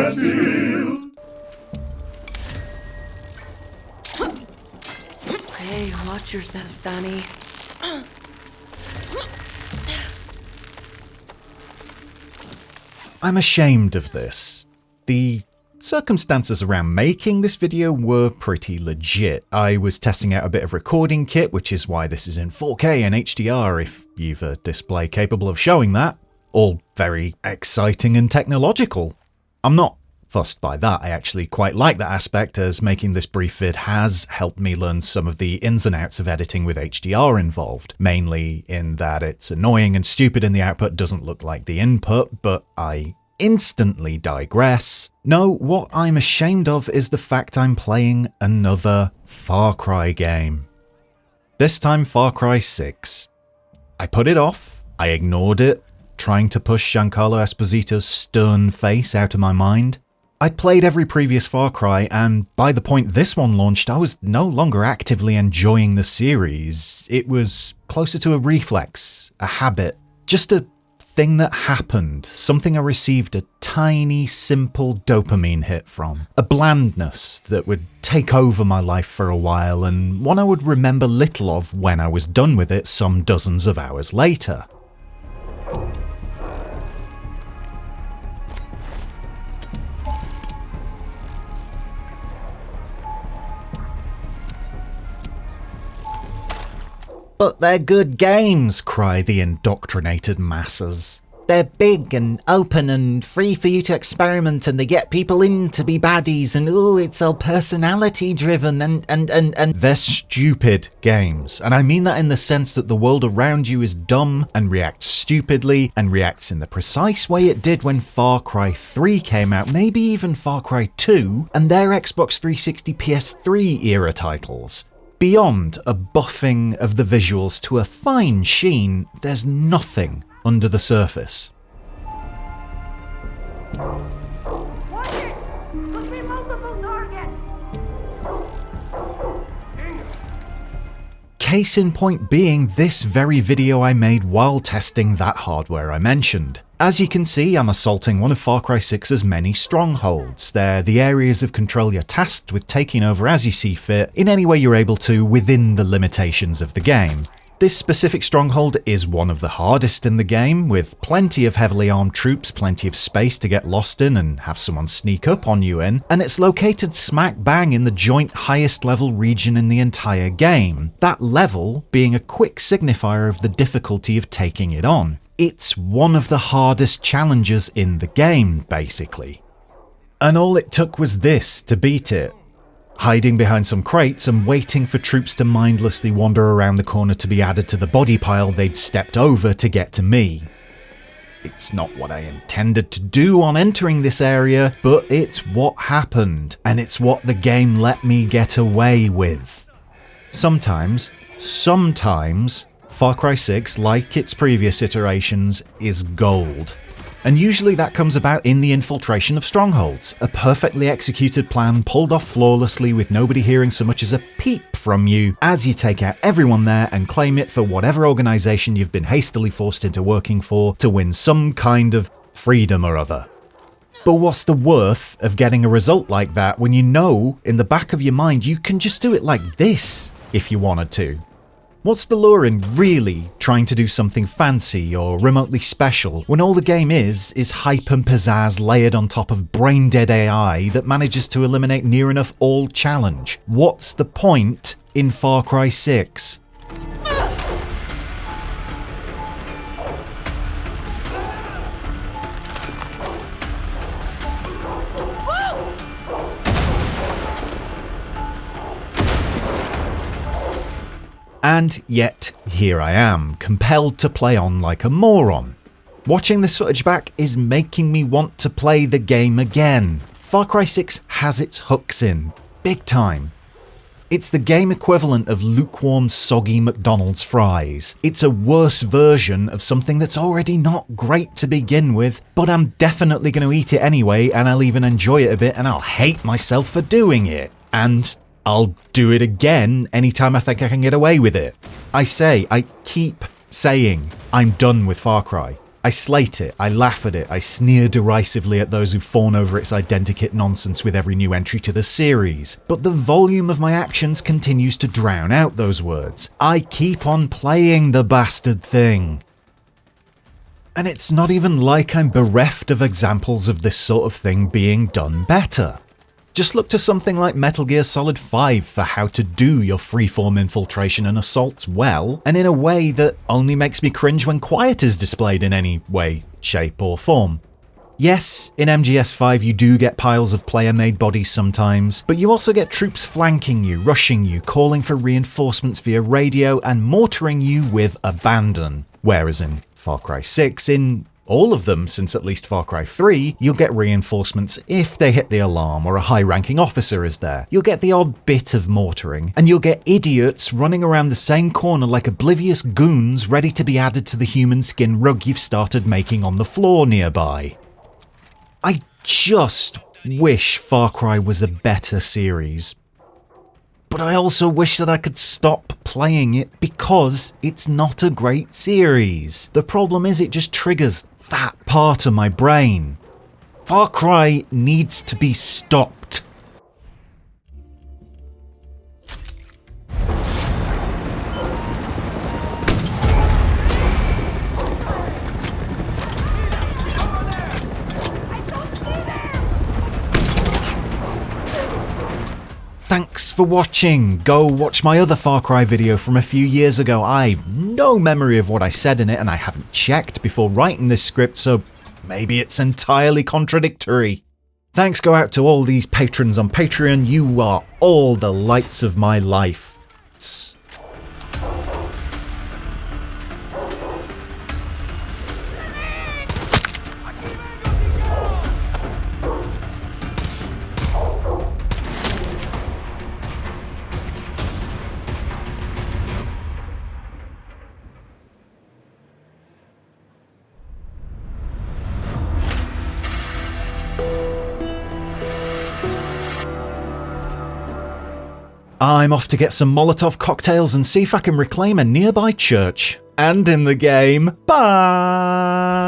Westfield. Hey, watch yourself, Danny. I'm ashamed of this. The circumstances around making this video were pretty legit. I was testing out a bit of recording kit, which is why this is in 4K and HDR if you've a display capable of showing that. All very exciting and technological. I'm not fussed by that. I actually quite like that aspect, as making this brief vid has helped me learn some of the ins and outs of editing with HDR involved, mainly in that it's annoying and stupid and the output doesn't look like the input, but I instantly digress. No, what I'm ashamed of is the fact I'm playing another Far Cry game. This time Far Cry 6. I put it off, I ignored it, trying to push Giancarlo Esposito's stern face out of my mind. I'd played every previous Far Cry, and by the point this one launched, I was no longer actively enjoying the series. It was closer to a reflex, a habit, just a thing that happened, something I received a tiny, simple dopamine hit from. A blandness that would take over my life for a while, and one I would remember little of when I was done with it some dozens of hours later. But they're good games, cry the indoctrinated masses. They're big and open and free for you to experiment, and they get people in to be baddies, and ooh, it's all personality driven and they're stupid games. And I mean that in the sense that the world around you is dumb and reacts stupidly and reacts in the precise way it did when Far Cry 3 came out, maybe even Far Cry 2 and their Xbox 360 PS3 era titles. Beyond a buffing of the visuals to a fine sheen, there's nothing under the surface. Watch it! Could be multiple targets! Case in point being this very video I made while testing that hardware I mentioned. As you can see, I'm assaulting one of Far Cry 6's many strongholds. They're the areas of control you're tasked with taking over as you see fit, in any way you're able to within the limitations of the game. This specific stronghold is one of the hardest in the game, with plenty of heavily armed troops, plenty of space to get lost in and have someone sneak up on you in, and it's located smack bang in the joint highest level region in the entire game, that level being a quick signifier of the difficulty of taking it on. It's one of the hardest challenges in the game, basically. And all it took was this to beat it. Hiding behind some crates and waiting for troops to mindlessly wander around the corner to be added to the body pile they'd stepped over to get to me. It's not what I intended to do on entering this area, but it's what happened, and it's what the game let me get away with. Sometimes, Far Cry 6, like its previous iterations, is gold. And usually that comes about in the infiltration of strongholds, a perfectly executed plan pulled off flawlessly with nobody hearing so much as a peep from you as you take out everyone there and claim it for whatever organisation you've been hastily forced into working for to win some kind of freedom or other. But what's the worth of getting a result like that when you know in the back of your mind you can just do it like this if you wanted to? What's the lure in really trying to do something fancy or remotely special when all the game is hype and pizzazz layered on top of brain-dead AI that manages to eliminate near enough all challenge? What's the point in Far Cry 6? And yet, here I am, compelled to play on like a moron. Watching this footage back is making me want to play the game again. Far Cry 6 has its hooks in, big time. It's the game equivalent of lukewarm, soggy McDonald's fries. It's a worse version of something that's already not great to begin with, but I'm definitely going to eat it anyway, and I'll even enjoy it a bit, and I'll hate myself for doing it. And I'll do it again anytime I think I can get away with it. I keep saying, I'm done with Far Cry. I slate it, I laugh at it, I sneer derisively at those who fawn over its identikit nonsense with every new entry to the series, but the volume of my actions continues to drown out those words. I keep on playing the bastard thing. And it's not even like I'm bereft of examples of this sort of thing being done better. Just look to something like Metal Gear Solid 5 for how to do your freeform infiltration and assaults well, and in a way that only makes me cringe when quiet is displayed in any way, shape or form. Yes, in MGS5 you do get piles of player-made bodies sometimes, but you also get troops flanking you, rushing you, calling for reinforcements via radio, and mortaring you with abandon. Whereas in Far Cry 6, in all of them since at least Far Cry 3, you'll get reinforcements if they hit the alarm or a high-ranking officer is there. You'll get the odd bit of mortaring, and you'll get idiots running around the same corner like oblivious goons ready to be added to the human skin rug you've started making on the floor nearby. I just wish Far Cry was a better series. But I also wish that I could stop playing it because it's not a great series. The problem is it just triggers that part of my brain. Far Cry needs to be stopped. Thanks for watching. Go watch my other Far Cry video from a few years ago. I've no memory of what I said in it and I haven't checked before writing this script, so maybe it's entirely contradictory. Thanks go out to all these patrons on Patreon. You are all the lights of my life. I'm off to get some Molotov cocktails and see if I can reclaim a nearby church. And in the game. Bye!